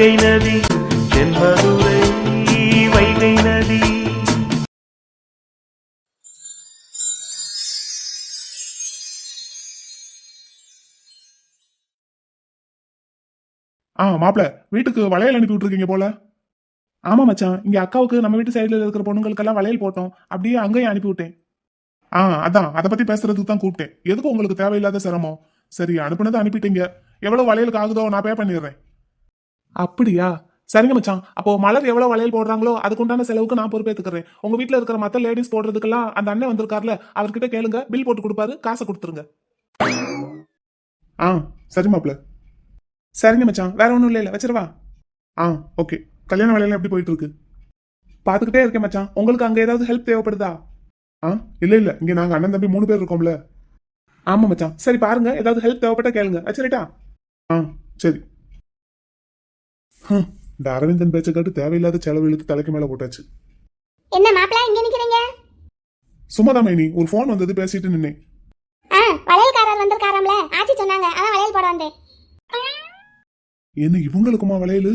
வைகை நதி தென்மதுரை வைகை நதி. மாப்பிள வீட்டுக்கு வளையல் அனுப்பி விட்டுருக்கீங்க போல. ஆமா மச்சான், இங்க அக்காவுக்கு நம்ம வீட்டு சைடுல இருக்கிற பொண்ணுங்களுக்கெல்லாம் வளையல் போட்டோம், அப்படியே அங்கேயும் அனுப்பி விட்டேன். அதான் அதை பத்தி பேசுறதுக்கு தான் கூப்பிட்டேன். எதுக்கு உங்களுக்கு தேவையில்லாத சிரமம்? சரி, அனுப்புனதை அனுப்பிட்டீங்க. எவ்வளவு வளையலுக்கு ஆகுதோ நான் பே பண்ணிடுறேன். அப்படியா? சரிங்க மச்சான். அப்போ மலர் எவ்வளவு வளையல் போடுறாங்களோ அதுக்குண்டான செலவுக்கு நான் பொறுப்பேற்றுக்கிறேன். உங்க வீட்டுல இருக்கிற மத்த லேடிஸ் போடுறதுக்கெல்லாம் அந்த அண்ணன் வந்திருக்காருல, அவர்கிட்ட கேளுங்க, பில் போட்டு கொடுப்பாரு, காசை கொடுத்துருங்க. சரி மாப்பிள. சரிங்க மச்சான், வேற ஒன்றும் இல்லை, வச்சிருவா. ஓகே. கல்யாண வேலையெல்லாம் எப்படி போயிட்டு இருக்கு? பாத்துக்கிட்டே இருக்கேன் மச்சான். உங்களுக்கு அங்க ஏதாவது ஹெல்ப் தேவைப்படுதா? இல்ல இங்க நாங்க அண்ணன் தம்பி 3 பேர் இருக்கோம்ல. ஆமா மச்சான். சரி பாருங்க, ஏதாவது ஹெல்ப் தேவைப்பட்டா கேளுங்க. வச்சிரட்டா? சரி. இந்த அரவிந்தன் பேச்ச கேட்டு தேவையில்லாத செலவு இழுத்து தலைக்கு மேல போட்டாச்சு. என்ன மாப்பிள இங்க நிக்கிறீங்க? சும்மாதான் மைனி, ஒரு போன் வந்தது, பேசிட்டு நின்னேன். வளையல்காரர் வந்திருக்காராம்ல, ஆச்சி சொன்னாங்க, அதான் வளையல் போட வந்தேன். என்ன இவங்களுக்குமா வளையல்?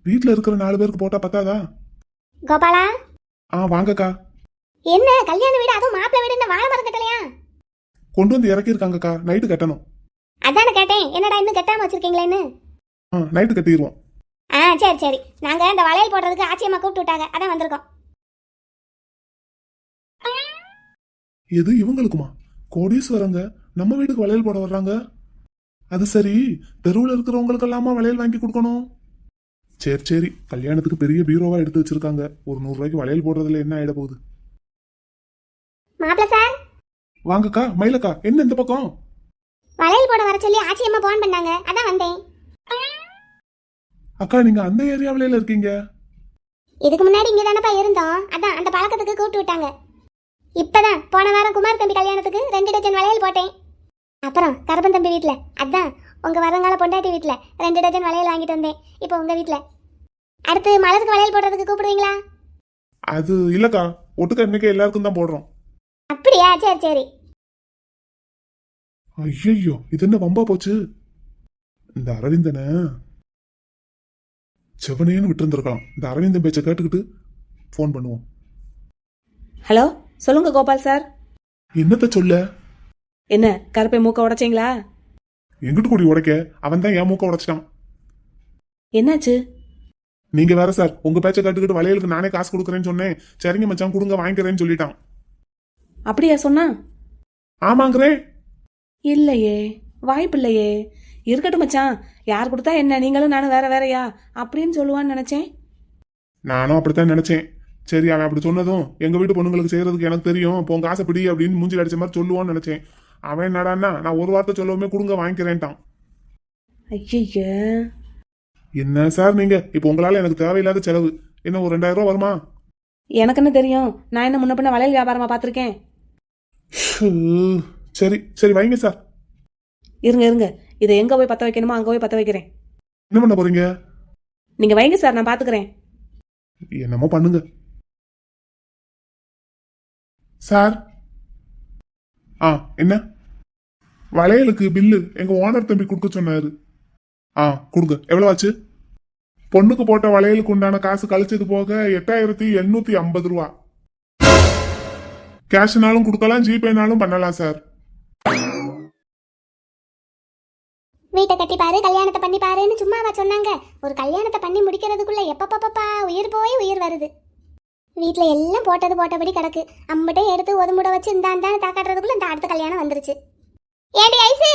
வீட்டுல இருக்கிற 4 பேருக்கு போட்டா பத்தாதா? கோபாலா. வாங்கக்கா. என்ன கல்யாண வீடு, அதுவும் மாப்பிள வீடு, என்ன வாழை மரம் கட்டலையா? கொண்டு வந்து இறக்கி இருக்காங்கக்கா, நைட்டு கட்டணும். அதான கேட்டேன், என்னடா இன்னும் கட்டாம வச்சிருக்கீங்களேன்னு. நைட்டு கட்டிடுவோம். சரி சரி, நாங்க இந்த வளையல் போடுறதுக்கு ஆச்சியம்மா கூப்பிட்டு விட்டாங்க, அதான் வந்திருக்கோம். எது இவங்களுக்குமா? கோடீஸ்வரங்க நம்ம வீட்டுக்கு வளையல் போட வர்றாங்க. அது சரி, தெருவில் இருக்கிறவங்களுக்கு எல்லாமா வளையல் வாங்கி கொடுக்கணும். சரி, கல்யாணத்துக்கு பெரிய பீரோவா எடுத்து வச்சிருக்காங்க. ஒரு 100 ரூபாய்க்கு வளையல் போடுறதுல என்ன ஆயிட போகுது? மாப்பிள சார். வாங்கக்கா. மயிலக்கா, என்ன இந்த பக்கம்? வளையல் போட வர சொல்லி ஆச்சியம்மா போன் பண்ணாங்க, அதான் வந்தேன். அக்கா, நீங்க அந்த ஏரியாவில இருக்கீங்க? இதுக்கு முன்னாடி இங்க தானப்பா இருந்தோம், அதான் அந்த பழக்கத்துக்கு கூப்பிட்டு விட்டாங்க. இப்பதான் போன வாரம் குமார் தம்பி கல்யாணத்துக்கு 2 டஜன் வளையல் போட்டேன். அப்புறம் கருப்பன் தம்பி வீட்டுல, அதான் உங்க வருங்கால பொண்டாட்டி வீட்டுல 2 டஜன் வளையல் வாங்கிட்டு வந்தேன். இப்போ உங்க வீட்டுல அடுத்து மலருக்கு வளையல் போடுறதுக்கு கூப்பிடுவீங்களா? அது இல்லக்கா, ஒட்டுக்க இன்னைக்கு எல்லாருக்கும் தான் போடுறோம். அப்படியா? சரி சரி. ஐயோ, இது என்ன வம்பா போச்சு? இந்த அரவிந்தனை செவனேன்னு விட்டு இருந்திருக்கலாம். இந்த அரவிந்தன் பேச்சை கேட்டுக்கிட்டு போன் பண்ணுவோம். ஹலோ, சொல்லுங்க கோபால் சார். என்னத்த சொல்ல? என்ன கருப்பை மூக்க உடைச்சிங்களா? எங்கிட்டு கூடி உடைக்க, அவன் தான் என் மூக்க உடைச்சிட்டான். என்னாச்சு? நீங்க வேற சார், உங்க பேச்சை கேட்டுக்கிட்டு வளையலுக்கு நானே காசு கொடுக்குறேன்னு சொன்னேன். சரிங்க மச்சான், கொடுங்க, வாங்கிக்கிறேன்னு சொல்லிட்டான். அப்படியா சொன்னா? ஆமாங்கிறேன். இல்லையே, வாய்ப்பு இல்லையே. இருக்கட்டும் மச்சான், யார் கொடுத்தா என்ன, நீங்களும் நானும் வேற வேறையா அப்படின்னு சொல்லுவான்னு நினைச்சேன். நானும் அப்படித்தான் நினைச்சேன். சரி, அவன் அப்படி சொன்னதும் எங்க வீட்டு பொண்ணுங்களுக்கு செய்யறதுக்கு எனக்கு தெரியும், இப்போ உங்க காசை பிடி அப்படின்னு மூஞ்சி அடிச்ச மாதிரி சொல்லுவான்னு நினைச்சேன். அவன் என்னடான்னா, நான் ஒரு வார்த்தை சொல்லவுமே கொடுங்க, வாங்கிக்கிறேன்ட்டான். ஐய, என்ன சார் நீங்க, இப்போ உங்களால எனக்கு தேவையில்லாத செலவு. என்ன ஒரு 2000 ரூபா வருமா? எனக்கு என்ன தெரியும், நான் என்ன முன்ன பின்ன வளையல் வியாபாரமா பாத்திருக்கேன். சரி வைங்க சார். இருங்க, இதை எங்க போய் பத்த வைக்கணுமோ அங்க போய் பத்த வைக்கிறேன். என்ன பண்ண போறீங்க? நீங்க வைங்க சார், நான் பாத்துக்கிறேன். என்னமோ பண்ணுங்க சார். என்ன வளையலுக்கு பில்லு எங்க ஓனர் தம்பி கொடுக்க சொன்னாரு. கொடுங்க. எவ்வளவு ஆச்சு? பொண்ணுக்கு போட்ட வளையலுக்கு உண்டான காசு கழிச்சது போக 8850 ரூபா. கேஷ்னாலும் கொடுக்கலாம், ஜிபேனாலும் பண்ணலாம் சார். வீட்டை கட்டி பாரு, கல்யாணத்தை பண்ணி பாருன்னு சும்மாவா சொன்னாங்க? ஒரு கல்யாணத்தை பண்ணி முடிக்கிறதுக்குள்ள எப்பப்பா உயிர் போய் உயிர் வருது. வீட்டுல எல்லாம் போட்டது போட்டபடி கிடக்கு. அம்பட்டே எடுத்து ஒதுமுட வச்சு இந்தான்னு தாக்காட்டுறதுக்குள்ள இந்த அடுத்த கல்யாணம் வந்துருச்சு. ஏடி ஐசே,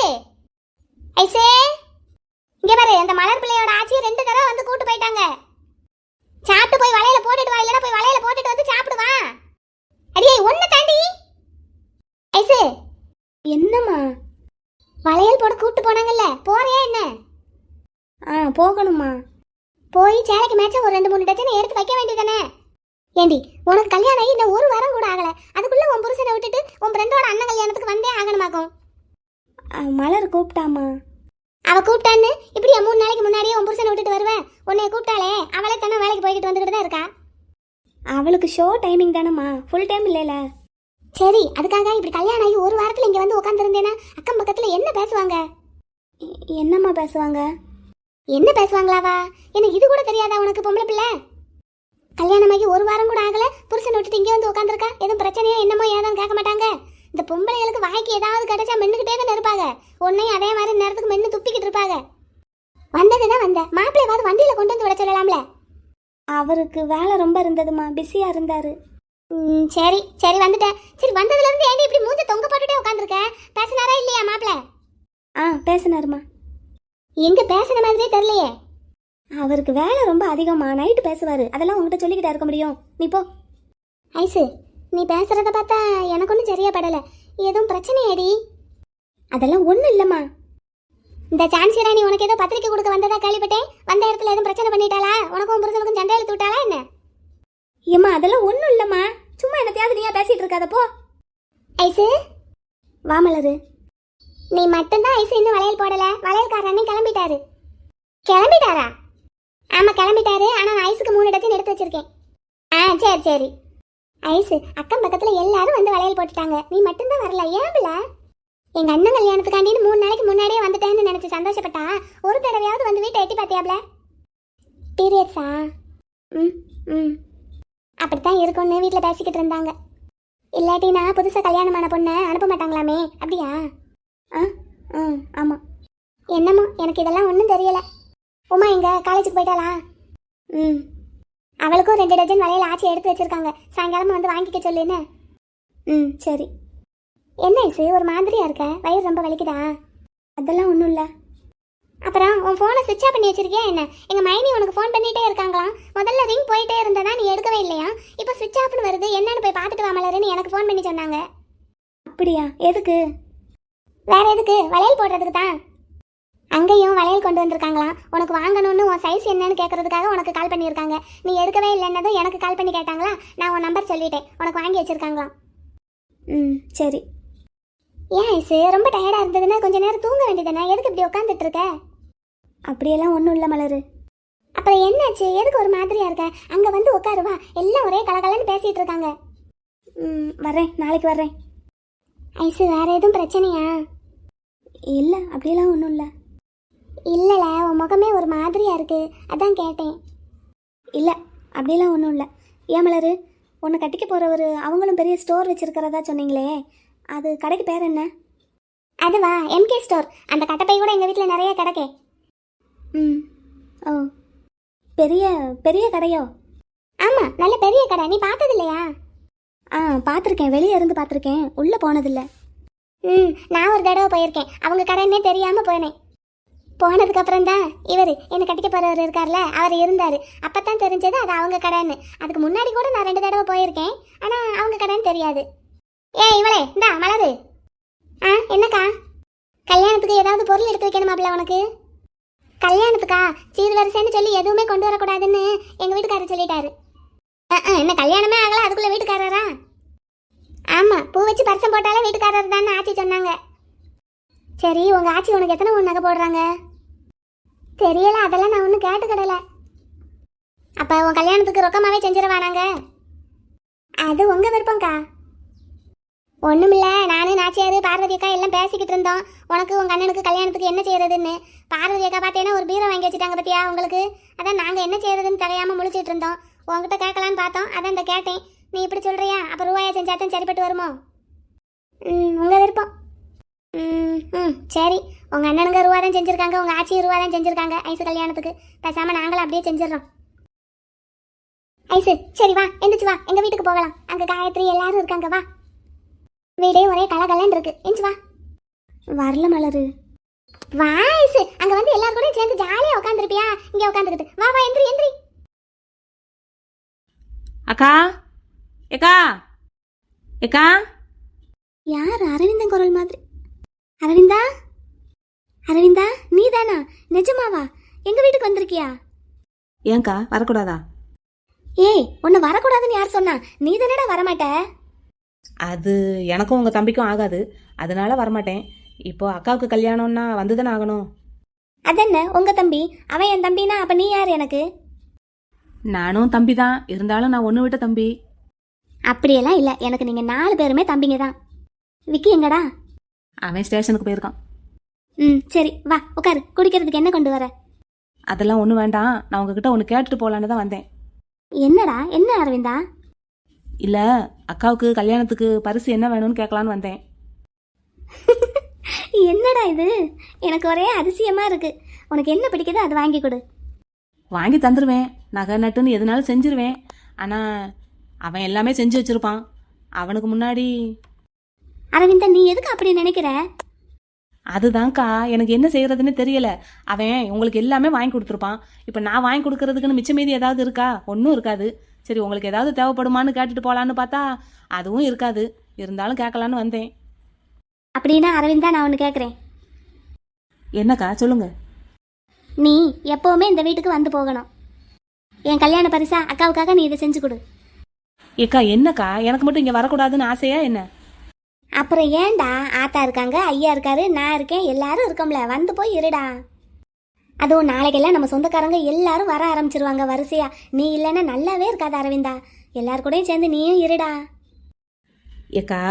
இங்க பாரு, அந்த மலர் பிள்ளையோட ஆச்சியை 2 தடவை வந்து கூட்டு போயிட்டாங்க. சாப்பிட்டு போய் வளையல போட்டுட்டு வா, இல்லைன்னா போய் வளையல போட்டுட்டு வந்து சாப்பிடுவா. அடியே ஒண்ணு தாண்டி. ஐசே, என்னம்மா? வளையல் போட கூட்டு போனாங்கல்ல, போறியா என்ன? போகணுமா? போய் சேலைக்கு மேட்சா ஒரு 2-3 டஜன் எடுத்து வைக்க வேண்டியதானே? ஏண்டி, உனக்கு கல்யாணம் ஆகி இன்னும் 1 வாரம் கூட ஆகல, அதுக்குள்ள உன் புருஷனை விட்டுட்டு உன் ஃப்ரெண்டோட அண்ணன் கல்யாணத்துக்கு வந்தே ஆகணுமாக்கும். மலர் கூப்பிட்டாமா? அவ கூப்பிட்டான்னு இப்படியா 3 நாளைக்கு முன்னாடியே உன் புருஷனை விட்டுட்டு வருவேன்? உன்னைய கூப்பிட்டாலே அவளே தானே வேலைக்கு போய்கிட்டு வந்துக்கிட்டு தான் இருக்கா. அவளுக்கு ஷோ டைமிங் தானம்மா, ஃபுல் டைம் இல்லைல. சரி, அதுக்காக இப்படி கல்யாணம் ஆகி 1 வாரத்தில் இங்கே வந்து உட்காந்துருந்தேன்னா அக்கம் பக்கத்தில் என்ன பேசுவாங்க? என்னம்மா பேசுவாங்க? என்ன பேசுவாங்களாவா? எனக்கு இது கூட தெரியாதா உனக்கு? பொம்பளை பிள்ளை கல்யாணமாகி ஒரு வாரம் கூட ஆகல, புருஷன் விட்டுட்டு இங்கே வந்து உட்காந்துருக்கா. எதுவும் பிரச்சனையா என்னமோ ஏதாவது கேட்க மாட்டாங்க. இந்த பொம்பளைகளுக்கு வாய்க்கு ஏதாவது கிடைச்சா மென்னுக்கிட்டே தான் இருப்பாங்க. உன்னையும் அதே மாதிரி நேரத்துக்கு மென்னு துப்பிக்கிட்டு இருப்பாங்க. வந்ததுதான் வந்த மாப்பிள்ளையாவது வண்டியில கொண்டு வந்து விட சொல்லலாம்ல. அவருக்கு வேலை ரொம்ப இருந்ததுமா, பிஸியா இருந்தாரு. சரி சரி வந்துட்டேன். சரி வந்ததுல இருந்து ஏண்டி இப்படி மூஞ்ச தொங்க போட்டுட்டே உட்காந்துருக்க? பேசினாரா இல்லையா மாப்பிள்ளை? பேசினாருமா. எங்க பேசின மாதிரியே தெரியலையே. அவருக்கு வேலை ரொம்ப அதிகமா, நைட்டு பேசுவாரு. அதெல்லாம் உங்ககிட்ட சொல்லிக்கிட்டா இருக்க முடியும். நீ போ. ஐசு, நீ பேசுறத பார்த்தா எனக்கு ஒன்றும் சரியா படல. எதுவும் பிரச்சனையாடி? அதெல்லாம் ஒன்றும் இல்லைம்மா. இந்த சான்சி ராணி உனக்கு ஏதோ பத்திரிக்கை கொடுக்க வந்ததா கேள்விப்பட்டேன். வந்த இடத்துல எதுவும் பிரச்சனை பண்ணிட்டாளா? உனக்கும் புருஷனுக்கும் சண்டை இழுத்து விட்டாளா என்ன? ஏம்மா அதெல்லாம் ஒன்றும் இல்லைம்மா. சும்மா என்னத்தையாவது நீயா பேசிட்டு இருக்காத போ. ஐசு வா மலரு. நீ மட்டும்தான் ஐசு இன்னும் வளையல் போடல. வளையல்காரர் அண்ணன் கிளம்பிட்டாரு. கிளம்பிட்டாரா? ஆமா கிளம்பிட்டாரு. ஆனா நான் ஐஸுக்கு 3 டஜன் எடுத்து வச்சிருக்கேன். சரி சரி. ஐசு, அக்கம் பக்கத்துல எல்லாரும் வந்து வளையல் போட்டுட்டாங்க. நீ மட்டும்தான் வரல. ஏன் பிள்ள? எங்க அண்ணன் கல்யாணத்துக்காண்டின்னு 3 நாளைக்கு முன்னாடியே வந்துட்டேன்னு நினைச்சு சந்தோஷப்பட்டா ஒரு தடவையாவது வந்து வீட்டை எட்டி பார்த்தியாப்ல? பீரியட்ஸா? ம் ம் அப்படித்தான் இருக்கும்னு வீட்டில் பேசிக்கிட்டு இருந்தாங்க. இல்லாட்டி நான் புதுசாக கல்யாணமான பொண்ணை அனுப்ப மாட்டாங்களாமே. அப்படியா? ஆமாம். என்னமோ எனக்கு இதெல்லாம் ஒன்றும் தெரியலை. உமா எங்க காலேஜுக்கு போயிட்டாளா? அவளுக்கும் 2 டஜன் வளையல் ஆச்சி எடுத்து வச்சிருக்காங்க. சாயங்காலமா வந்து வாங்கிக்க சொல்லுன்னு. சரி. என்ன ஐசு ஒரு மாதிரியா இருக்க? வயிறு ரொம்ப வலிக்குதா? அதெல்லாம் ஒன்றும் இல்லை. அப்புறம் உன் ஃபோனை சுவிட்ச் ஆஃப் பண்ணி வச்சிருக்கியா என்ன? எங்கள் மைனி உனக்கு ஃபோன் பண்ணிகிட்டே இருக்காங்களாம். முதல்ல ரிங் போயிட்டே இருந்ததா, நீ எடுக்கவே இல்லையா? இப்போ சுவிட்ச் ஆஃப்னு வருது. என்னன்னு போய் பார்த்துட்டு வா மலருன்னு எனக்கு ஃபோன் பண்ணி சொன்னாங்க. அப்படியா? எதுக்கு? வேற எதுக்கு? வளையல் போடுறதுக்கு தான். அங்கேயும் வளையல் கொண்டு வந்திருக்காங்களாம். உனக்கு வாங்கணும்னு உன் சைஸ் என்னன்னு கேட்கறதுக்காக உனக்கு கால் பண்ணியிருக்காங்க. நீ எடுக்கவே இல்லைன்னதும் எனக்கு கால் பண்ணி கேட்டாங்களா. நான் உன் நம்பர் சொல்லிட்டேன். உனக்கு வாங்கி வச்சிருக்காங்களாம். சரி. ஏன் ஐசு ரொம்ப டயர்டாக இருந்ததுன்னா கொஞ்ச நேரம் தூங்க வேண்டியதானே? எதுக்கு இப்படி உட்காந்துட்டு இருக்க? அப்படியெல்லாம் ஒன்றும் இல்லை மலரு. அப்புறம் என்னாச்சு? எதுக்கு ஒரு மாதிரியா இருக்க? அங்கே வந்து உட்காருவா. எல்லாம் ஒரே கலகலன்னு பேசிகிட்டு இருக்காங்க. வர்றேன், நாளைக்கு வர்றேன். ஐசு வேற எதுவும் பிரச்சனையா? இல்லை அப்படியெல்லாம் ஒன்றும் இல்லை. இல்லைல, உன் முகமே ஒரு மாதிரியா இருக்கு, அதான் கேட்டேன். இல்லை அப்படியெல்லாம் ஒன்றும் இல்லை. ஏன் மலரு, உன்னை கட்டிக்க போகிறவர் அவங்களும் பெரிய ஸ்டோர் வச்சுருக்கிறதா சொன்னீங்களே, அது கடைக்கு பேர் என்ன? அதுவா, எம்கே ஸ்டோர். அந்த கட்டப்பை கூட எங்கள் வீட்டில் நிறைய கிடக்கே. ஓ பெரிய பெரிய கடையோ? ஆமாம், நல்ல பெரிய கடை. நீ பார்த்தது இல்லையா? பார்த்துருக்கேன். வெளியே இருந்து பார்த்துருக்கேன், உள்ளே போனதில்லை. நான் ஒரு தடவை போயிருக்கேன். அவங்க கடைன்னே தெரியாமல் போனேன். போனதுக்கப்புறம் தான் இவர் என்னை கட்டிக்க போகிறவர் இருக்கார்ல, அவர் இருந்தார். அப்போ தான் தெரிஞ்சது அது அவங்க கடைன்னு. அதுக்கு முன்னாடி கூட நான் 2 தடவை போயிருக்கேன். ஆனால் அவங்க கடைன்னு தெரியாது. இவளே இந்தா மலரு. என்னக்கா? கல்யாணத்துக்கு ஏதாவது பொருள் எடுத்து வைக்கணுமாப்ல உனக்கு? கல்யாணத்துக்கா? சீர்வரிசைன்னு சொல்லி எதுவுமே கொண்டு வரக்கூடாதுன்னு எங்கள் வீட்டுக்காரர் சொல்லிட்டாரு. என்ன கல்யாணமே ஆகல, அதுக்குள்ளே வீட்டுக்காரரா? ஆமாம், பூ வச்சு பரிசம் போட்டாலே வீட்டுக்காரர் தானே ஆச்சி சொன்னாங்க. சரி, உங்கள் ஆச்சி உனக்கு எத்தனை நகை போடுறாங்க? தெரியல, அதெல்லாம் நான் ஒன்றும் கேட்டுக்கிடல. அப்போ உன் கல்யாணத்துக்கு ரொக்கமாகவே செஞ்சிடவானாங்க? அது உங்கள் விருப்பம்க்கா. ஒன்றுமில்ல, நானும் நாச்சியார் பார்வதி அக்கா எல்லாம் பேசிக்கிட்டு இருந்தோம். உனக்கு உங்கள் அண்ணனுக்கு கல்யாணத்துக்கு என்ன செய்யறதுன்னு. பார்வதி அக்கா பார்த்தேன்னா ஒரு பீரோ வாங்கி வச்சுட்டாங்க பத்தியா உங்களுக்கு. அதான் நாங்கள் என்ன செய்யறதுன்னு தெரியாமல் முழிச்சிட்டு இருந்தோம். உங்ககிட்ட கேட்கலான்னு பார்த்தோம், அதான் இந்த கேட்டேன். நீ இப்படி சொல்கிறியா? அப்போ ரூபாயை செஞ்சாதான் சரிப்பட்டு வருமோ? உங்கள் விருப்பம். சரி, உங்கள் அண்ணனுங்க ரூபா தான் செஞ்சுருக்காங்க, உங்கள் ஆச்சியும் ரூபா தான் செஞ்சுருக்காங்க ஐசு கல்யாணத்துக்கு. பேசாமல் நாங்களும் அப்படியே செஞ்சிடறோம். ஐசு சரி வா, எந்திரிச்சு வா, எங்கள் வீட்டுக்கு போகலாம். அங்கே காயத்ரி எல்லாரும் இருக்காங்க, வா. வீடே ஒரே கலகலன்னு இருக்கு, எந்திரிச்சு வா. வரல மலரு. வா ஐசு, அங்கே வந்து எல்லாரும் கூட சேர்ந்து ஜாலியாக உட்காந்துருப்பியா? இங்கே உட்காந்துக்கிட்டு வா வா, எந்திரி எந்திரி. அக்கா, ஏக்கா, ஏக்கா. யார்? அரவிந்தன் குரல் மாதிரி. அரவிந்தா, அரவிந்தா நீ தானா? நிஜமாவா? எங்க வீட்டுக்கு வந்திருக்கியா? ஏன்க்கா வரக்கூடாதா? உன்னை வரக்கூடாதுன்னு யார் சொன்னா? நீ தானடா வரமாட்ட. அது எனக்கும் உங்கள் தம்பிக்கும் ஆகாது, அதனால வரமாட்டேன். இப்போ அக்காவுக்கு கல்யாணம்னா வந்து தானே ஆகணும். அதென்ன உங்க தம்பி? அவன் என் தம்பினா அப்ப நீ யார் எனக்கு? நானும் தம்பி தான், இருந்தாலும் நான் ஒன்று விட்ட தம்பி. அப்படியெல்லாம் இல்லை, எனக்கு நீங்கள் 4 பேருமே தம்பிங்க தான். விக்கி எங்கடா? அவன் ஸ்டேஷனுக்கு போயிருக்கான். சரி வா உட்காரு. குடிக்கிறதுக்கு என்ன கொண்டு வர? அதெல்லாம் ஒன்றும் வேண்டாம். நான் உங்ககிட்ட ஒன்று கேட்டுட்டு போகலான்னு தான் வந்தேன். என்னடா என்ன அரவிந்தா? இல்லை, அக்காவுக்கு கல்யாணத்துக்கு பரிசு என்ன வேணும்னு கேட்கலான்னு வந்தேன். என்னடா இது, எனக்கு ஒரே அதிசயமா இருக்கு. உனக்கு என்ன பிடிக்குதோ அதை வாங்கி கொடு. வாங்கி தந்துடுவேன், நகை நட்டுன்னு எதுனாலும் செஞ்சிருவேன். ஆனால் அவன் எல்லாமே செஞ்சு வச்சுருப்பான். அவனுக்கு முன்னாடி அரவிந்தா, நீ எதுக்கு அப்படி நினைக்கிற? அதுதான்க்கா எனக்கு என்ன செய்யறதுன்னு தெரியல. அவன் உங்களுக்கு எல்லாமே வாங்கி கொடுத்துருப்பான். இப்போ நான் வாங்கி கொடுக்கறதுக்குன்னு மிச்சம் மீதி ஏதாவது இருக்கா? ஒன்றும் இருக்காது. சரி, உங்களுக்கு ஏதாவது தேவைப்படுமான்னு கேட்டுட்டு போகலான்னு பார்த்தா அதுவும் இருக்காது. இருந்தாலும் கேட்கலான்னு வந்தேன். அப்படின்னா அரவிந்தா, நான் ஒன்று கேட்குறேன். என்னக்கா சொல்லுங்க. நீ எப்போவுமே இந்த வீட்டுக்கு வந்து போகணும். என் கல்யாண பரிசா அக்காவுக்காக நீ இதை செஞ்சு கொடு. ஏக்கா என்னக்கா, எனக்கு மட்டும் இங்கே வரக்கூடாதுன்னு ஆசையா என்ன? அப்புறம் ஏன்டா, ஆத்தா இருக்காங்க, ஐயா இருக்காரு, நான் இருக்கேன், எல்லாரும் இருக்கோம்ல, வந்து போய் இருடா. அதுவும் நாளைக்கெல்லாம் நம்ம சொந்தக்காரங்க எல்லாரும் வர ஆரம்பிச்சிருவாங்க வரிசையா. நீ இல்லைன்னா நல்லாவே இருக்காது அரவிந்தா. எல்லார் கூடயும் சேர்ந்து நீயும் இருடா. ஏக்கா,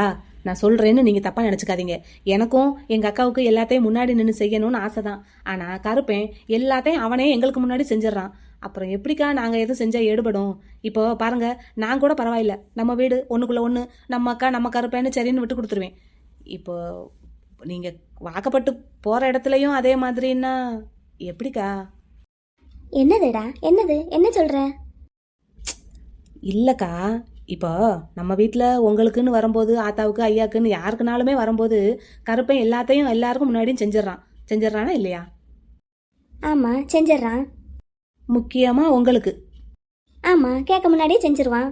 நான் சொல்கிறேன்னு நீங்கள் தப்பாக நினச்சிக்காதீங்க. எனக்கும் எங்கள் அக்காவுக்கு எல்லாத்தையும் முன்னாடி நின்று செய்யணும்னு ஆசை தான். ஆனால் கருப்பேன் எல்லாத்தையும் அவனே எங்களுக்கு முன்னாடி செஞ்சிடறான். அப்புறம் எப்படிக்கா நாங்கள் எதுவும் செஞ்சால் எடுபடும்? இப்போ பாருங்க, நான் கூட பரவாயில்ல, நம்ம வீடு ஒன்றுக்குள்ளே ஒன்று, நம்ம அக்கா நம்ம கருப்பேன்னு சரின்னு விட்டு கொடுத்துருவேன். இப்போ நீங்கள் வாக்கப்பட்டு போகிற இடத்துலையும் அதே மாதிரின்னா எப்படிக்கா? என்னதுடா, என்னது, என்ன சொல்ற? இல்லைக்கா, இப்போ நம்ம வீட்டில் உங்களுக்குன்னு வரும்போது, ஆத்தாவுக்கு ஐயாக்குன்னு யாருக்குனாலுமே வரும்போது கருப்பேன் எல்லாத்தையும் எல்லாருக்கும் முன்னாடியும் செஞ்சிடறானா இல்லையா? ஆமா, செஞ்சிடறான். முக்கியமாக உங்களுக்கு. ஆமா, கேட்க முன்னாடியே செஞ்சிருவான்.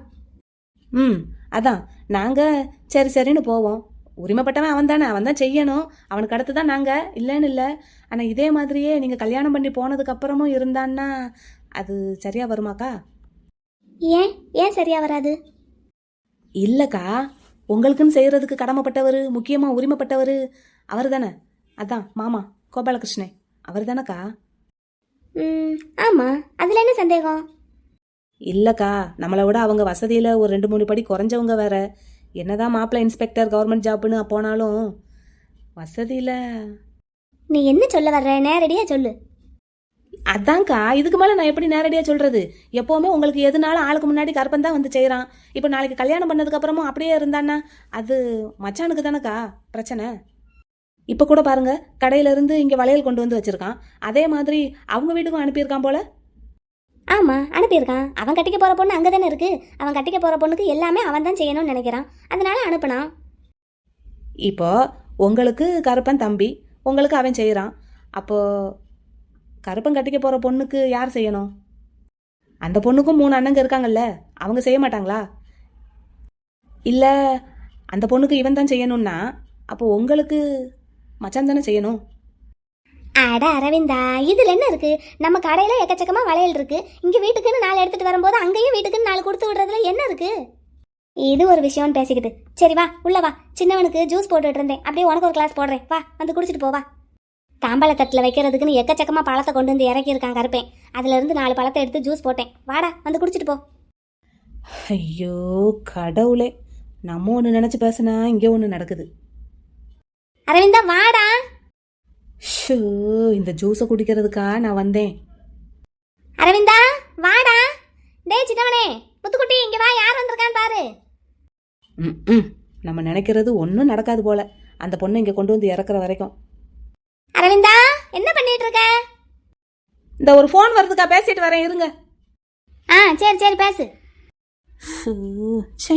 அதான் நாங்கள் சரி சரின்னு போவோம். உரிமைப்பட்டவன் அவன் தானே, அவன் தான் செய்யணும். அவனுக்கு அடுத்து தான் நாங்கள், இல்லைன்னு இல்லை. ஆனால் இதே மாதிரியே நீங்கள் கல்யாணம் பண்ணி போனதுக்கு அப்புறமும் இருந்தான்னா அது சரியா வருமாக்கா? ஏன் சரியா வராது? இல்லைக்கா, உங்களுக்குன்னு செய்கிறதுக்கு கடமைப்பட்டவர், முக்கியமாக உரிமைப்பட்டவர் அவர் தானே. அதான் மாமா கோபாலகிருஷ்ணன் அவர் தானேக்கா? ஆமா, அதுல என்ன சந்தேகம்? இல்லைக்கா, நம்மளை விட அவங்க வசதியில் ஒரு 2-3 படி குறைஞ்சவங்க வேற. என்னதான் மாப்பிள்ளை இன்ஸ்பெக்டர் கவர்மெண்ட் ஜாப்னு போனாலும் வசதியில். நீ என்ன சொல்ல வர்ற, நேரடியா சொல்லு. அதான்க்கா, இதுக்கு மேலே நான் எப்படி நேரடியாக சொல்கிறது? எப்போவுமே உங்களுக்கு எதுனாலும் ஆளுக்கு முன்னாடி கருப்பன் தான் வந்து செய்கிறான். இப்போ நாளைக்கு கல்யாணம் பண்ணதுக்கப்புறமும் அப்படியே இருந்தான்னா அது மச்சானுக்கு தானேக்கா பிரச்சனை. இப்போ கூட பாருங்க, கடையிலேருந்து இங்கே வளையல் கொண்டு வந்து வச்சுருக்கான். அதே மாதிரி அவங்க வீட்டுக்கும் அனுப்பியிருக்கான் போல. ஆமா, அனுப்பியிருக்கான். அவன் கட்டிக்க போற பொண்ணு அங்கே தானே இருக்கு. அவன் கட்டிக்க போற பொண்ணுக்கு எல்லாமே அவன் தான் செய்யணும்னு நினைக்கிறான். அதனால அனுப்பினான். இப்போ உங்களுக்கு கருப்பன் தம்பி, உங்களுக்கு அவன் செய்கிறான். அப்போது கருப்பன் கட்டிக்க போகிற பொண்ணுக்கு யார் செய்யணும்? அந்த பொண்ணுக்கும் 3 அண்ணங்க இருக்காங்கல்ல, அவங்க செய்ய மாட்டாங்களா? இல்லை அந்த பொண்ணுக்கு இவன் தான் செய்யணும்னா அப்போ உங்களுக்கு மச்சான் தானே செய்யணும். அட அரவிந்தா, இதுல என்ன இருக்கு? நம்ம கடையில எக்கச்சக்கமா வளையல் இருக்கு. இங்க வீட்டுக்குன்னு 4 எடுத்துட்டு வரும்போது அங்கேயும் வீட்டுக்குன்னு 4 கொடுத்து விடுறதுல என்ன இருக்கு? இது ஒரு விஷயம்னு பேசிக்கிட்டு. சரி வா, உள்ள வா. சின்னவனுக்கு ஜூஸ் போட்டுட்டு இருந்தேன், அப்படியே உனக்கு ஒரு கிளாஸ் போடுறேன். வா, வந்து குடிச்சிட்டு போவா. தாம்பாள தட்டில் வைக்கிறதுக்குன்னு எக்கச்சக்கமா பழத்தை கொண்டு வந்து இறக்கியிருக்கான் கருப்பேன். அதுல இருந்து 4 பழத்தை எடுத்து ஜூஸ் போட்டேன். வாடா, வந்து குடிச்சிட்டு போ. ஐயோ கடவுளே, நம்ம ஒன்று நினச்சி பேசுனா இங்கே ஒன்று நடக்குது. அரவிந்தா வாடா. ஷோ, இந்த ஜூஸை குடிக்கிறதுக்கா நான் வந்தேன். அரவிந்தா வாடா. டேய் சின்னவனே, முத்துக்குட்டி இங்க வா, யார் வந்திருக்கான்னு பாரு. நம்ம நினைக்கிறது ஒன்றும் நடக்காது போல, அந்த பொண்ணை இங்கே கொண்டு வந்து இறக்குற வரைக்கும். அரவிந்தா, என்ன பண்ணிட்டு இருக்க? இந்த ஒரு ஃபோன் வருதுக்கா, பேசிட்டு வரேன் இருங்க. சரி சரி பேசு. சே,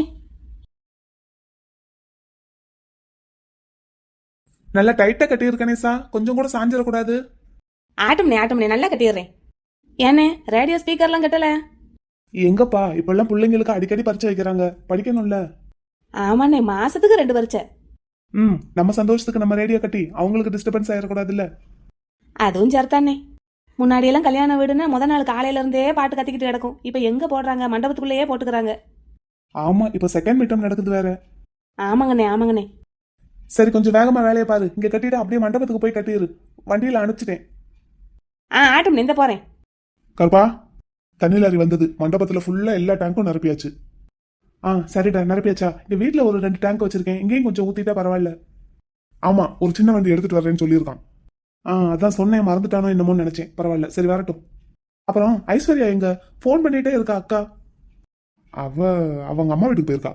நல்லா டைட்டா கட்டியிருக்கனே சா, கொஞ்சம் கூட சாஞ்சிடக்கூடாது. ஆட்டம்னே நல்லா கட்டிடுறேன். ஏன்னே ரேடியோ ஸ்பீக்கர்லாம் கட்டல? எங்கப்பா, இப்பெல்லாம் பிள்ளைங்களுக்கு அடிக்கடி பரிச்சை வைக்கிறாங்க, படிக்கணும்ல. ஆமாண்ணே, மாசத்துக்கு 2 பரீட்சை. நம்ம சந்தோஷத்துக்கு நம்ம ரேடியோ கட்டி அவங்களுக்கு டிஸ்டர்பன்ஸ் ஆயிடக்கூடாதுல்ல. அதுவும் சரிதானே. முன்னாடியெல்லாம் கல்யாண வீடுன்னா முத நாள் காலையில இருந்தே பாட்டு கத்திக்கிட்டு கிடக்கும். இப்போ எங்க போடுறாங்க, மண்டபத்துக்குள்ளேயே போட்டுக்கிறாங்க. ஆமா, இப்போ செகண்ட் மீட்டம் நடக்குது வேற. ஆமாங்கண்ணே. சரி, கொஞ்சம் வேகமா வேலையை பாரு. இங்க கட்டிட்டு அப்படியே மண்டபத்துக்கு போய் கட்டிடு. வண்டியில அனுப்பிச்சிட்டேன். ஆட்டம் இந்த போறேன். கருப்பா, தண்ணி லாரி வந்தது. மண்டபத்துல ஃபுல்லா எல்லா டேங்க்கும் நிரப்பியாச்சு. சரிடா, நிரப்பியாச்சா? இந்த வீட்டுல ஒரு 2 டேங்க் வச்சிருக்கேன், இங்கேயும் கொஞ்சம் ஊத்திட்டா பரவாயில்ல. ஆமா, ஒரு சின்ன வண்டி எடுத்துட்டு வரேன்னு சொல்லியிருக்கான். அதான் சொன்னேன், மறந்துட்டானோ என்னமோன்னு நினைச்சேன். பரவாயில்ல, சரி வரட்டும். அப்புறம் ஐஸ்வர்யா எங்க? ஃபோன் பண்ணிட்டே இருக்கா அக்கா. அவங்க அம்மா வீட்டுக்கு போயிருக்கா.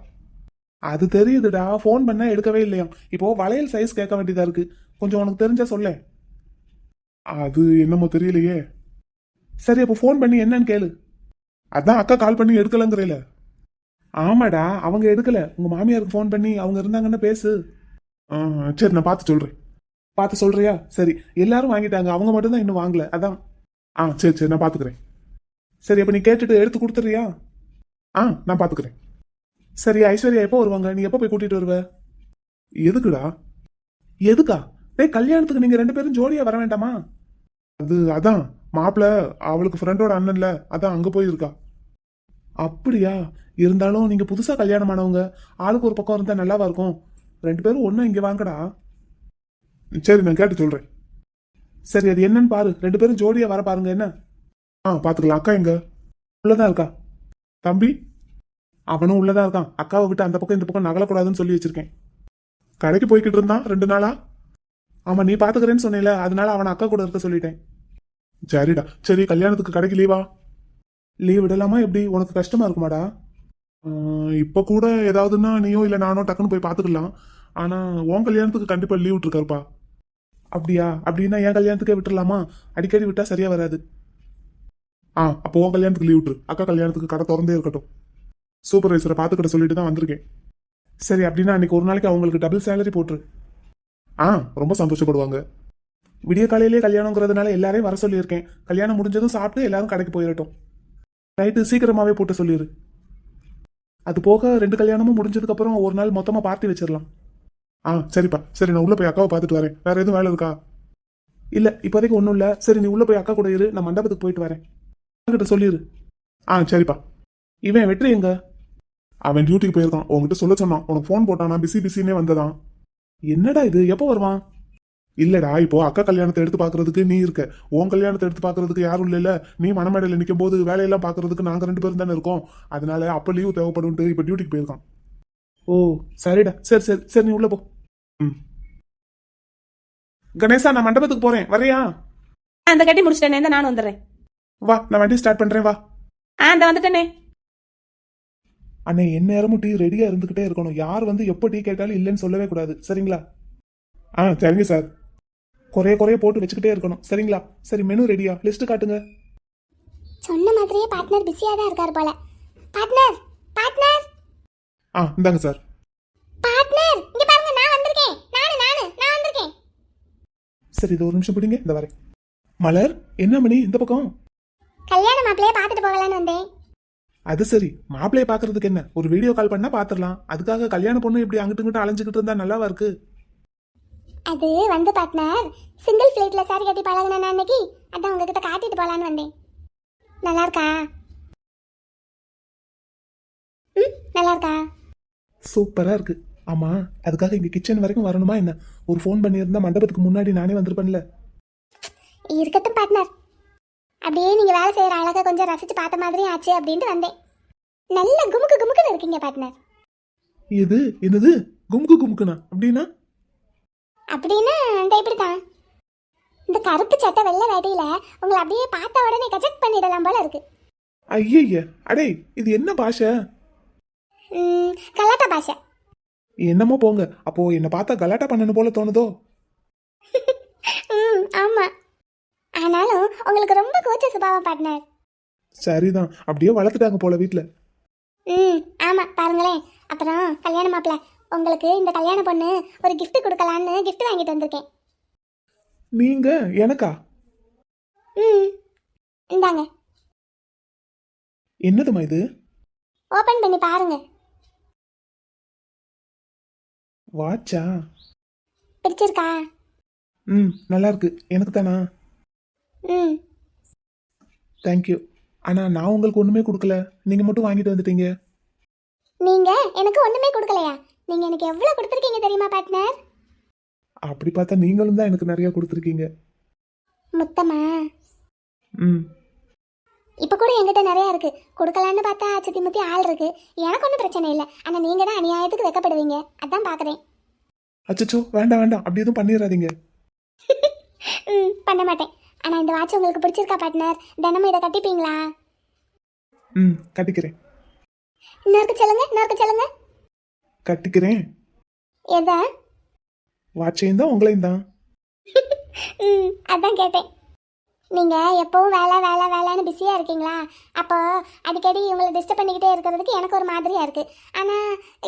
அது தெரியுதுடா, ஃபோன் பண்ணா எடுக்கவே இல்லையா. இப்போ வளையல் சைஸ் கேட்க வேண்டியதா இருக்கு. கொஞ்சம் உனக்கு தெரிஞ்சா சொல்ல. அது என்னமோ தெரியலையே. சரி அப்போ ஃபோன் பண்ணி என்னன்னு கேளு. அதான் அக்கா கால் பண்ணி எடுக்கலங்கிறேல. ஆமாடா, அவங்க எடுக்கல. உங்க மாமியாருக்கு ஃபோன் பண்ணி அவங்க இருந்தாங்கன்னு பேசு. சரி நான் பார்த்து சொல்றேன். பார்த்து சொல்றியா? சரி, எல்லாரும் வாங்கிட்டாங்க, அவங்க மட்டும் தான் இன்னும் வாங்கல. அதான். சரி சரி நான் பாத்துக்கிறேன். சரி அப்ப நீ கேட்டுட்டு எடுத்து கொடுத்துறியா? நான் பாத்துக்கிறேன். சரி ஐஸ்வர்யா எப்போ வருவாங்க? நீ எப்போ போய் கூட்டிட்டு வருவ? எதுக்குடா? எதுக்கா? டேய் கல்யாணத்துக்கு நீங்க 2 பேரும் ஜோடியா வர வேண்டாமா? அதான் மாப்பிள்ள அவளுக்கு ஃப்ரெண்டோட அண்ணன்ல, அதான் அங்க போயிருக்கா. அப்படியா? இருந்தாலும் நீங்க புதுசா கல்யாணம் ஆனவங்க, ஆளுக்கு ஒரு பக்கம் இருந்தா நல்லாவா இருக்கும்? 2 பேரும் ஒன்னும் இங்க வாங்கடா. சரி நான் கேட்டு சொல்றேன். சரி அது என்னன்னு பாரு. 2 பேரும் ஜோடியா வர பாருங்க. என்ன? பாத்துக்கலாம். அக்கா எங்க? உள்ளதான் இருக்கா. தம்பி அவனும் உள்ளதான் இருக்கான். அக்காவை விட்டு அந்த பக்கம் இந்த பக்கம் நகலக்கூடாதுன்னு சொல்லி வச்சிருக்கேன். கடைக்கு போய்கிட்டு இருந்தான் 2 நாளா. ஆமா நீ பாத்துக்கிறேன்னு சொன்னேல, அதனால அவனை அக்கா கூட இருக்க சொல்லிட்டேன். சரிடா. சரி கல்யாணத்துக்கு கடைக்கு லீவா? லீவ் விடலாமா? எப்படி உனக்கு கஷ்டமா இருக்குமாடா? இப்ப கூட ஏதாவதுன்னா நீயோ இல்ல நானோ டக்குன்னு போய் பாத்துக்கலாம். ஆனா உன் கல்யாணத்துக்கு கண்டிப்பா லீவ் விட்டுருக்காருப்பா. அப்படியா? அப்படின்னா என் கல்யாணத்துக்கே விட்டுறலாமா? அடிக்கடி விட்டா சரியா வராது. அப்போ உன் கல்யாணத்துக்கு லீவ் விட்டுரு. அக்கா கல்யாணத்துக்கு கடை திறந்தே இருக்கட்டும். சூப்பர்வைசரை பாத்துக்கிட்ட சொல்லிட்டு தான் வந்திருக்கேன். சரி அப்படின்னா அன்னைக்கு ஒரு நாளைக்கு அவங்களுக்கு டபுள் சேலரி போட்டுரு. ரொம்ப சந்தோஷப்படுவாங்க. விடிய காலையிலே கல்யாணங்கிறதுனால எல்லாரையும் வர சொல்லியிருக்கேன். கல்யாணம் முடிஞ்சதும் சாப்பிட்டு எல்லாரும் கடைக்கு போயிடட்டும். நைட்டு சீக்கிரமாவே போட்டு சொல்லிடு. அது போக 2 கல்யாணமும் முடிஞ்சதுக்கு அப்புறம் ஒரு நாள் மொத்தமா பார்ட்டி வச்சிடலாம். சரிப்பா. சரி நான் உள்ள போய் அக்காவை பார்த்துட்டு வரேன். வேற எதுவும் வேலை இருக்கா? இல்ல இப்போதைக்கு ஒன்றும் இல்லை. சரி நீ உள்ள போய் அக்கா கூட இரு, நான் மண்டபத்துக்கு போயிட்டு வரேன். கிட்ட சொல்லிடு. சரிப்பா. இவன் வெற்றி எங்க? அவன் டியூட்டிக்கு போயிருக்கான். உங்ககிட்ட சொல்ல சொன்னான். உனக்கு ஃபோன் போட்டானா? பிஸினே வந்ததான். என்னடா இது, எப்போ வருவான்? இல்லடா, இப்போ அக்கா கல்யாணத்தை எடுத்து பாக்குறதுக்கு நீ இருக்க. உன் கல்யாணத்தை எடுத்து பாக்குறதுக்கு யாரும் இல்ல. நீ மணமேடையில நிற்கும் போது வேலையெல்லாம் பாக்குறதுக்கு நாங்க 2 பேரும் தானே இருக்கோம். அதனால அப்ப லீவு தேவைப்படும். இப்ப டியூட்டிக்கு போயிருக்கான். ஓ சரிடா. சரி சரி சரி நீ உள்ள போ. கணேசா நான் மண்டபத்துக்கு போறேன், வரையா? அந்த கட்டி முடிச்சிட்டேனே, நானும் வந்துடுறேன். வா நான் வண்டி ஸ்டார்ட் பண்றேன். வா. அந்த வந்துட்டேனே. அண்ணே எந்நேரமும் டீ ரெடியா இருந்துகிட்டே இருக்கணும். யார் வந்து எப்போ டீ கேட்டாலும் இல்லைன்னு சொல்லவே கூடாது. சரிங்களா? சரிங்க சார். குறைய போட்டு வச்சுக்கிட்டே இருக்கணும். சரிங்களா? சரி மெனு ரெடியா? லிஸ்ட் காட்டுங்க. சொன்ன மாதிரியே பார்ட்னர் பிஸியா தான் இருக்கார் போல. பார்ட்னர் பார்ட்னர் இந்தாங்க சார். பார்ட்னர் இங்க பாருங்க, நான் வந்திருக்கேன். நான் வந்திருக்கேன். சரி இது ஒரு நிமிஷம் பிடிங்க, இந்த வரேன். மலர் என்ன மணி இந்த பக்கம்? கல்யாண மாப்பிளைய பார்த்துட்டு போகலான்னு வந்தேன். அது சரி, மாப்பிளைய பாக்குறதுக்கு என்ன, ஒரு வீடியோ கால் பண்ணா பாத்துடலாம். அதுக்காக கல்யாண பொண்ணு இப்படி அங்கிட்டு இங்கிட்டு அலைஞ்சுக்கிட்டு இருந்தா நல்லாவா இருக்கு? அது வந்து பார்ட்னர், சிங்கிள் ஃபிளைட்ல சாரி கட்டி பழகுனா அன்னைக்கு, அதான் உங்ககிட்ட காட்டிட்டு போலான்னு வந்தேன். நல்லா இருக்கா? நல்லா இருக்கா? சூப்பரா இருக்கு. ஆமா அதுக்காக இங்க கிச்சன் வரைக்கும் வரணுமா என்ன? ஒரு ஃபோன் பண்ணியிருந்தா மண்டபத்துக்கு முன்னாடி நானே வந்திருப்பேன்ல. இருக்கட்டும் பார்ட்னர், அப்படியே நீங்க வேலை செய்யற அழகை கொஞ்சம் ரசிச்சு பார்த்த மாதிரி ஆச்சு அப்படின்ட்டு வந்தேன். நல்ல குமுக்குன்னு இருக்கீங்க பார்ட்னர். இது என்னது குமுக்குனா? அப்படின்னா அப்படின்னா இந்த இப்படிதான். இந்த கருப்பு சட்டை வெள்ளை வேட்டையில உங்களை அப்படியே பார்த்த உடனே கஜெக்ட் பண்ணிடலாம் போல இருக்கு. ஐய அடே இது என்ன பாஷை? கலாட்டா பாஷை. என்னமோ போங்க. அப்போ என்ன பார்த்தா கலாட்டா பண்ணணும் போல தோணுதோ? ஆமா, ஆனாலும் உங்களுக்கு ரொம்ப கூச்ச சுபாவம் பார்ட்னர். சரிதான், அப்படியே வளர்த்துட்டாங்க போல வீட்டுல. ஆமா பாருங்களேன். அப்புறம் கல்யாண மாப்பிள்ள, உங்களுக்கு இந்த கல்யாண பொண்ணு ஒரு கிஃப்ட் கொடுக்கலான்னு கிஃப்ட் வாங்கிட்டு வந்திருக்கேன். நீங்க எனக்கா? இந்தாங்க. என்னதுமா இது? ஓபன் பண்ணி பாருங்க. வாட்சா? பிடிச்சிருக்கா? நல்லா இருக்கு. எனக்கு தானா? தேங்க்யூ. ஆனா நான் உங்களுக்கு ஒண்ணுமே கொடுக்கல, நீங்க மட்டும் வாங்கிட்டு வந்துட்டீங்க. நீங்க எனக்கு ஒண்ணுமே கொடுக்கலையா? நீங்க எனக்கு எவ்வளவு கொடுத்துருக்கீங்க தெரியுமா பார்ட்னர்? அப்படி பார்த்தா நீங்களும் தான் எனக்கு நிறைய கொடுத்துருக்கீங்க. முத்தமா? இப்ப கூட என்கிட்ட நிறைய இருக்கு. கொடுக்கலான்னு பார்த்தா சுத்தி முத்தி ஆள் இருக்கு. எனக்கு ஒன்றும் பிரச்சனை இல்லை. ஆனா நீங்க தான் அநியாயத்துக்கு வெக்கப்படுவீங்க. அதான் பாக்குறேன். அச்சச்சோ வேண்டாம் அப்படி எதுவும் பண்ணிடாதீங்க. பண்ண மாட்டேன். ஆனா இந்த வாட்ச் உங்களுக்கு பிடிச்சிருக்கா பார்ட்னர்? தினமும் இதை கட்டிப்பீங்களா? ம், கட்டிக்கிறேன். இன்னொருக்கு சொல்லுங்க. கட்டிக்கிறேன். எதை? வாட்சையும் தான் உங்களையும் தான். அதான் கேட்டேன். நீங்க எப்பவும் வேலைன்னு பிஸியா இருக்கீங்களா? அப்போ அடிக்கடி உங்களை டிஸ்டர்ப் பண்ணிக்கிட்டே இருக்கிறதுக்கு எனக்கு ஒரு மாதிரியா இருக்கு. ஆனா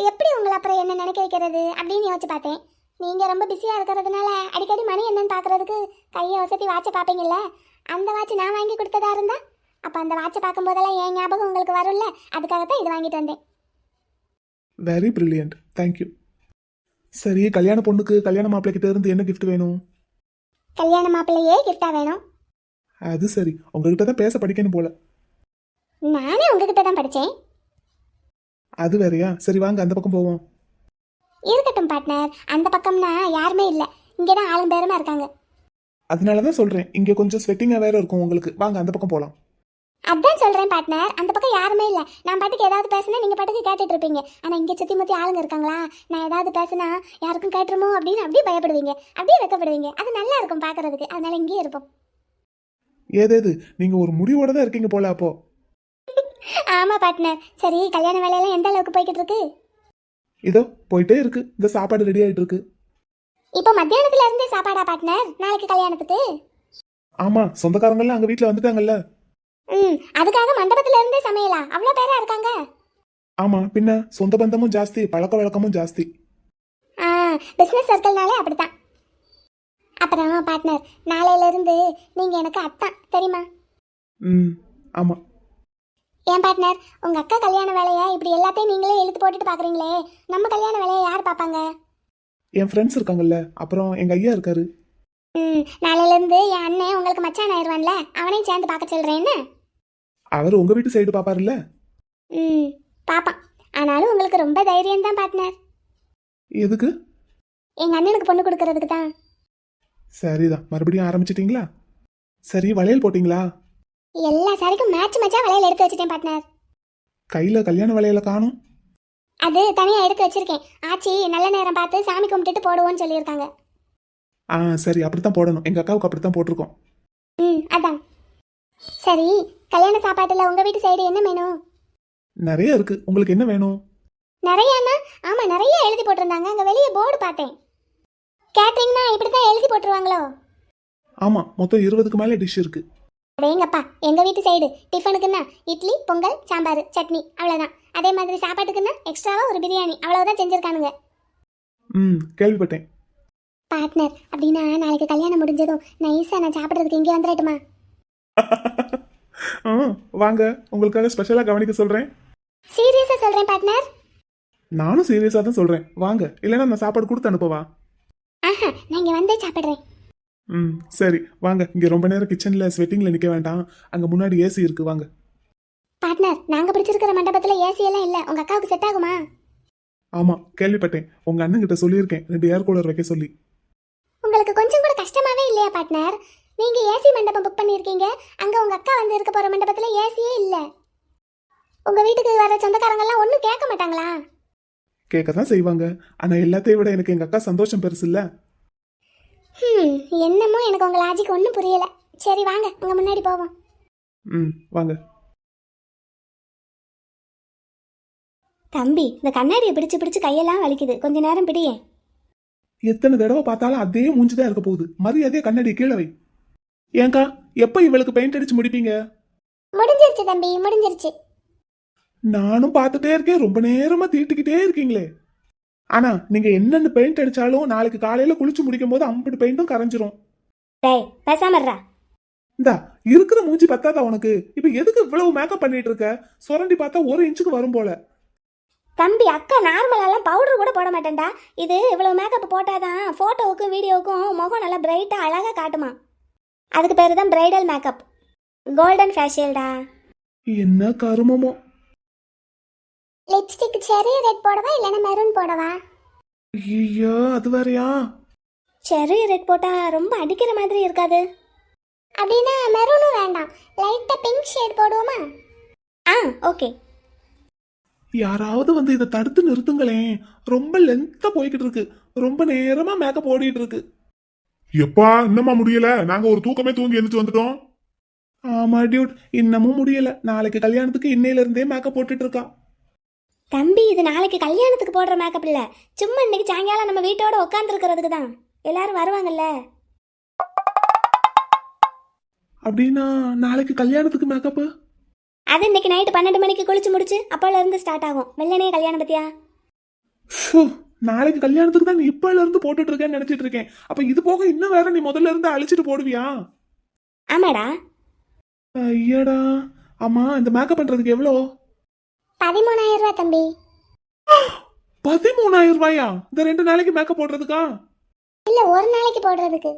எப்படி உங்களை அப்புறம் என்ன நினைக்க வைக்கிறது அப்படின்னு யோசிச்சு பார்த்தேன். நீங்க ரொம்ப பிஸியா இருக்கிறதுனால அடிக்கடி மணி என்னன்னு பாக்குறதுக்கு கையை வசதி வாட்சை பார்ப்பீங்கல்ல. அந்த வாட்ச் நான் வாங்கி கொடுத்ததா இருந்தா அப்ப அந்த வாட்சை பார்க்கும்போதெல்லாம் என் ஞாபகம் உங்களுக்கு வரும்ல. அதுக்காகத்தான் இது வாங்கிட்டு வந்தேன். Very brilliant, thank you. சரி, கல்யாண பொண்ணுக்கு கல்யாண மாப்பிள்ளைகிட்ட இருந்து என்ன gift வேணும்? கல்யாண மாப்பிள்ளையே கிஃப்டா வேணும்? அது சரி, உங்ககிட்ட தான் பேச படிக்கணும் போல. நானே உங்ககிட்ட தான் படிச்சேன். அது வேறயா? சரி வாங்க அந்த பக்கம் போவோம். இருக்கட்டும் பார்ட்னர், அந்த பக்கம்னா யாருமே இல்லை. இங்கதான் ஆளும் பேருமா இருக்காங்க. அதனாலதான் சொல்றேன், இங்க கொஞ்சம் ஸ்வெட்டிங்கா வேற இருக்கும் உங்களுக்கு. வாங்க அந்த பக்கம் போலாம். அதான் சொல்றேன் பார்ட்னர், அந்த பக்கம் யாருமே இல்லை. நான் பாட்டுக்கு ஏதாவது பேசினா நீங்க பாட்டுக்கு கேட்டுட்டு இருப்பீங்க. ஆனா இங்க சுத்தி முத்தி ஆளுங்க இருக்காங்களா? நான் ஏதாவது பேசினா யாருக்கும் கேட்டுருமோ அப்படின்னு அப்படியே பயப்படுவீங்க, அப்படியே வெக்கப்படுவீங்க. அது நல்லா இருக்கும் பாக்குறதுக்கு. அதனால இங்கேயே இருப்போம். ஏதேது, நீங்க ஒரு முடிவோட தான் இருக்கீங்க போல அப்போ. ஆமா பார்ட்னர். சரி, கல்யாண வேலையெல்லாம் எந்த அளவுக்கு போய்கிட்டு இருக்கு? இதோ போயிட்டே இருக்கு. இந்த சாப்பாடு ரெடி ஆயிட்டு இருக்கு. இப்போ மத்தியானத்துல இருந்தே சாப்பாடா பார்ட்னர் நாளைக்கு கல்யாணத்துக்கு? ஆமா, சொந்தக்காரங்க எல்லாம் அங்க வீட்டுல வந்துட்டாங்கல்ல. அதுக்காக மண்டபத்துல இருந்தே சமையலா? அவ்வளவு பேரா இருக்காங்க? ஆமா, பின்ன சொந்த பந்தமும் ஜாஸ்தி, பழக்க வழக்கமும் ஜாஸ்தி. பிசினஸ் சர்க்கிள்னாலே அப்படித்தான். அப்புறம் பார்ட்னர், நாளையில இருந்து நீங்க எனக்கு அத்தான், தெரியுமா? ஆமா. ஏன் பார்ட்னர், உங்க அக்கா கல்யாண வேலையை இப்படி எல்லாத்தையும் நீங்களே இழுத்து போட்டுட்டு பாக்குறீங்களே, நம்ம கல்யாண வேலையை யார் பாப்பாங்க? என் ஃப்ரெண்ட்ஸ் இருக்காங்கல்ல, அப்புறம் எங்க ஐயா இருக்காரு. நாளையில இருந்து என் அண்ணன் உங்களுக்கு மச்சான் ஆயிடுவான்ல, அவனையும் சேர்ந்து பார்க்க சொல்றேன்னு. அவர் உங்க வீட்டு சைடு பாப்பாருல்ல. பாப்பான். ஆனாலும் உங்களுக்கு ரொம்ப தைரியம் தான் பார்ட்னர். எதுக்கு? எங்க அண்ணனுக்கு பொண்ணு கொடுக்கறதுக்கு தான். சரிதான், மறுபடியும் ஆரம்பிச்சிட்டீங்களா? சரி, வளையல் போட்டீங்களா? எல்லா சாரிக்கும் மேட்சா வளையல் எடுத்து வச்சுட்டேன் பார்ட்னர். கையில கல்யாண வளையல காணும். அது தனியா எடுத்து வச்சிருக்கேன். ஆச்சி நல்ல நேரம் பார்த்து சாமி கும்பிட்டுட்டு போடுவோன்னு சொல்லியிருக்காங்க. சரி, அப்படித்தான் போடணும். எங்க அக்காவுக்கு அப்படித்தான் போட்டிருக்கோம். அதான். சரி, கல்யாண சாப்பாட்டுல உங்க வீட்டு சைடு என்ன மெனு? நிறைய இருக்கு. உங்களுக்கு என்ன வேணும்? நிறையாண்ணா? ஆமா, நிறைய எழுதி போட்டிருந்தாங்க. அங்க வெளியே போர்டு பார்த்தேன். கேட்டரிங்னா இப்படித்தான் எழுதி போட்டுருவாங்களோ? ஆமா, மொத்தம் 20க்கு மேல டிஷ் இருக்கு. அடேங்கப்பா, எங்க வீட்டு சைடு டிஃபனுக்குன்னா இட்லி, பொங்கல், சாம்பார், சட்னி, அவ்வளவுதான். அதே மாதிரி சாப்பாட்டுக்குன்னா எக்ஸ்ட்ராவா ஒரு பிரியாணி, அவ்வளவுதான் செஞ்சிருக்கானுங்க. கேள்விப்பட்டேன். பார்ட்னர், அப்படின்னா நாளைக்கு கல்யாணம் முடிஞ்சதும் நைஸா நான் சாப்பிட்றதுக்கு இங்கே வந்துடட்டுமா? வாங்க, உங்களுக்காக ஸ்பெஷலா கவனிக்க சொல்றேன். சீரியஸா சொல்றேன் பார்ட்னர். நானும் சீரியஸா தான் சொல்றேன். வாங்க, இல்லைன்னா நான் சாப்பாடு கொடுத்து அனுப்பவா? நான் இங்க வந்தே சாப்பிடுறேன். சரி வாங்க. இங்க ரொம்ப நேரம் கிச்சன்ல ஸ்வெட்டிங்ல நிக்க வேண்டாம். அங்க முன்னாடி ஏசி இருக்கு, வாங்க. பார்ட்னர், நாங்க பிடிச்சிருக்கிற மண்டபத்துல ஏசி எல்லாம் இல்ல. உங்க அக்காவுக்கு செட் ஆகுமா? ஆமா, கேள்விப்பட்டேன். உங்க அண்ணன் கிட்ட சொல்லியிருக்கேன் 2 ஏர் கூலர் வைக்க சொல்லி. உங்களுக்கு கொஞ்சம் கூட கஷ்டமாவே இல்லையா பார்ட்னர்? நீங்க ஏசி மண்டபம் புக் பண்ணிருக்கீங்க, அங்க உங்க அக்கா வந்து இருக்க போற மண்டபத்துல ஏசியே இல்ல. உங்க வீட்டுக்கு வர சொந்தக்காரங்க எல்லாம் ஒண்ணும் கேட்க மாட்டாங்களா? கேட்கதான் செய்வாங்க. ஆனா எல்லாத்தையும் விட எனக்கு எங்க அக்கா சந்தோஷம் பெருசு இல்ல. என்னமோ எனக்கு உங்க லாஜிக் ஒன்றும் புரியல. சரி வாங்க, அங்க முன்னாடி போவோம். வாங்க. தம்பி, இந்த கண்ணாடியை பிடிச்சு பிடிச்சு கையெல்லாம் வலிக்குது, கொஞ்ச நேரம் பிடியே. எத்தனை தடவை பார்த்தாலும் அதே மூஞ்சிதான் இருக்க போகுது. மரியாதையே கண்ணாடி கீழே வை. ஏங்கா, எப்ப இவளுக்கு பெயிண்ட் அடிச்சு முடிப்பீங்க? முடிஞ்சிருச்சு தம்பி, முடிஞ்சிருச்சு. நானும் பார்த்துட்டே இருக்கேன், ரொம்ப நேரமா தீட்டுக்கிட்டே இருக்கீங்களே. ஆனா நீங்க என்னென்ன பெயிண்ட் அடிச்சாலும் நாளைக்கு காலையில குளிச்சு முடிக்கும் போது அம்பிட்டு பெயிண்டும் கரைஞ்சிரும். டேய், பேசாமறா. இந்தா இருக்கிற மூஞ்சி பத்தாதா உனக்கு? இப்ப எதுக்கு இவ்வளவு மேக்கப் பண்ணிட்டு இருக்க? சுரண்டி பார்த்தா 1 இன்ச்சுக்கு வரும் போல. தம்பி, அக்கா நார்மலாலாம் பவுடர் கூட போட மாட்டேன்டா. இது இவ்வளவு மேக்கப் போட்டாதான் போட்டோவுக்கும் வீடியோவுக்கும் முகம் நல்லா பிரைட்டா அழகா காட்டுமா. அதுக்கு பேரு தான் பிரைடல் மேக்கப், கோல்டன் ஃபேஷியல்டா. என்ன கருமமோ. லிப்ஸ்டிக் செரி ரெட் போடவா இல்லனா மெரூன் போடவா? ஐயோ, அது வேறயா? செரி ரெட் போட்டா ரொம்ப அடிக்கிற மாதிரி இருக்காது. அப்படினா மெரூனும் வேண்டாம், லைட்டா பிங்க் ஷேட் போடுவோமா? ஓகே. யாராவது வந்து இதை தடுத்து நிறுத்துங்களேன். ரொம்ப லென்த்தா போய்கிட்டு இருக்கு. ரொம்ப நேரமா மேக்கப் ஓடிட்டு இருக்கு. எப்பா இன்னமா முடியல? நாங்க ஒரு தூக்கமே தூங்கி எழுந்துட்டு வந்துட்டோம். ஆமா டியூட், இன்னமும் முடியல. நாளைக்கு கல்யாணத்துக்கு இன்னையில இருந்தே மேக்கப் போட்டுட்டு இருக்கா. தம்பி இது நாளைக்கு கல்யாணத்துக்கு போடுற மேக்கப் இல்ல, சும்மா இன்னைக்கு சாயங்காலம் நம்ம வீட்டோட உட்காந்துருக்கிறதுக்கு தான். எல்லாரும் வருவாங்கல்ல. அப்படின்னா நாளைக்கு கல்யாணத்துக்கு மேக்கப்? அது இன்னைக்கு நைட்டு 12 மணிக்கு குளிச்சு முடிச்சு அப்போல இருந்து ஸ்டார்ட் ஆகும். வெள்ளனே கல்யாணம் பத்தியா? நாளைக்கு கல்யாணத்துக்கு தான் நீ இப்பல இருந்து போட்டுட்டு இருக்கேன்னு நினைச்சிட்டு இருக்கேன். அப்ப இது போக இன்னும் வேற நீ முதல்ல இருந்து அழிச்சிட்டு போடுவியா? ஆமாடா. ஐயடா. ஆமா, இந்த மேக்கப் பண்றதுக்கு எவ்வளோ? 13,000 ரூபாய் தம்பி. 13,000 ரூபாயா இந்த 2 நாளைக்கு மேக்கப் போடுறதுக்கா? இல்ல ஒரு நாளைக்கு போடுறதுக்கு.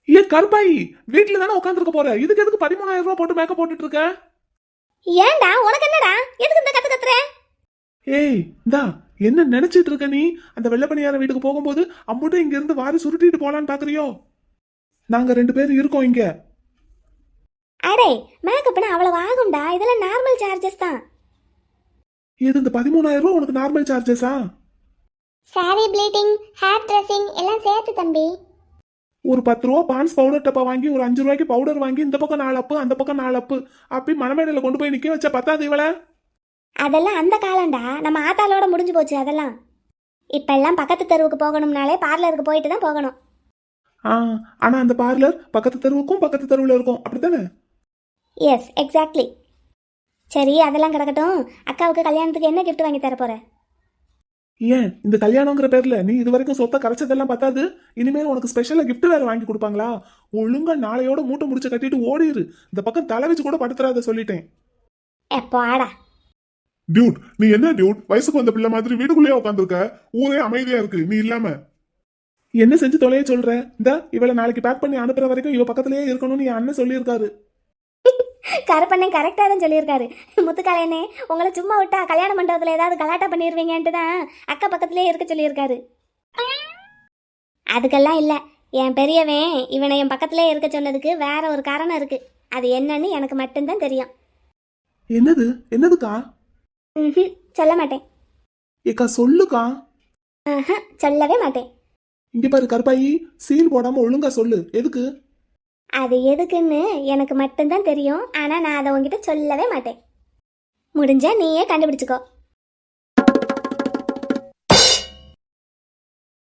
ஏன் கருப்பாயி, வீட்டுல தானே உட்காந்துருக்க போற, இதுக்கு எதுக்கு 13,000 ரூபாய் போட்டு மேக்கப் போட்டுட்டு இருக்க? ஏன்டா உனக்கு என்னடா, எதுக்கு இந்த கத்து கத்துற? ஏய் இந்தா, என்ன நினைச்சிட்டு இருக்க நீ? அந்த வெள்ளப்பணியார வீட்டுக்கு போகும்போது அம்புட்டு இங்க இருந்து வாரி சுருட்டிட்டு போலான்னு பாக்குறியோ? நாங்க 2 பேரும் இருக்கோம் இங்க. அடே மேக்கப்னா அவ்வளவு ஆகும்டா, இதெல்லாம் நார்மல் சார்ஜஸ் தான். இது இந்த 13,000 ரூபாய் உனக்கு நார்மல் சார்ஜஸா? சாரி ப்ளீட்டிங், ஹேர் ட்ரெஸ்ஸிங் எல்லாம் சேர்த்து தம்பி. ஒரு 10 ரூபா பான்ஸ் பவுடர் டப்பா வாங்கி ஒரு 5 ரூபாய்க்கு பவுடர் வாங்கி இந்த பக்கம் 4 அப்பு அந்த பக்கம் 4 அப்பு அப்படி மணமேடையில கொண்டு போய் நிக்க வச்ச பத்தாது இவள? அதெல்லாம் அந்த காலம்டா, நம்ம ஆத்தாளோட முடிஞ்சு போச்சு அதெல்லாம். இப்ப எல்லாம் பக்கத்து தெருவுக்கு போகணும்னாலே பார்லருக்கு போயிட்டு தான் போகணும். ஆனா அந்த பார்லர் பக்கத்து தெருவுக்கும் பக்கத்து தெருவுல இருக்கும், அப்படித்தானே? Yes exactly. சரி அதெல்லாம் கிடக்கட்டும், அக்காவுக்கு கல்யாணத்துக்கு என்ன gift வாங்கி தர போற? ஏன் இந்த கல்யாணங்கிற பேர்ல நீ இது வரைக்கும் சொத்தை கரைச்சதெல்லாம் பத்தாது, இனிமேல் உனக்கு ஸ்பெஷலா gift வேற வாங்கி கொடுப்பாங்களா? ஒழுங்கா நாளையோட மூட்டை முடிச்சு கட்டிட்டு ஓடிரு. இந்த பக்கம் தலை வச்சு கூட படுத்துறாத சொல்லிட்டேன். எப்போ ஆடா. டியூட், நீ என்ன டியூட் வயசுக்கு வந்த பிள்ளை மாதிரி வீட்டுக்குள்ளேயே உட்காந்துருக்க? ஊரே அமைதியா இருக்கு நீ இல்லாம. என்ன செஞ்சு தொலைய சொல்ற? இந்த இவளை நாளைக்கு பேக் பண்ணி அனுப்புற வரைக்கும் இவ பக்கத்திலேயே இருக்கணும்னு என் அண்ணன் சொல்லியிருக்காரு. கருப்பண்ணே கரெக்டாக தான் சொல்லியிருக்காரு. முத்துக்காலையனே உங்களை சும்மா விட்டா கல்யாண மண்டபத்தில் ஏதாவது கலாட்டா பண்ணிடுவீங்கன்ட்டு தான் அக்கா பக்கத்துலேயே இருக்க சொல்லியிருக்காரு. அதுக்கெல்லாம் இல்லை, என் பெரியவன் இவனை என் பக்கத்திலே இருக்க சொன்னதுக்கு வேற ஒரு காரணம் இருக்கு. அது என்னன்னு எனக்கு மட்டும்தான் தெரியும். என்னது? என்னதுக்கா? சொல்ல மாட்டேன். ஏக்கா சொல்லுக்கா. சொல்லவே மாட்டேன். இங்க பாரு கருப்பாயி, சீல் போடாம ஒழுங்கா சொல்லு. எதுக்கு? அது எதுக்குன்னு எனக்கு மட்டும்தான் தெரியும். ஆனால் நான் அதை உங்ககிட்ட சொல்லவே மாட்டேன். முடிஞ்சா நீயே கண்டுபிடிச்சுக்கோ.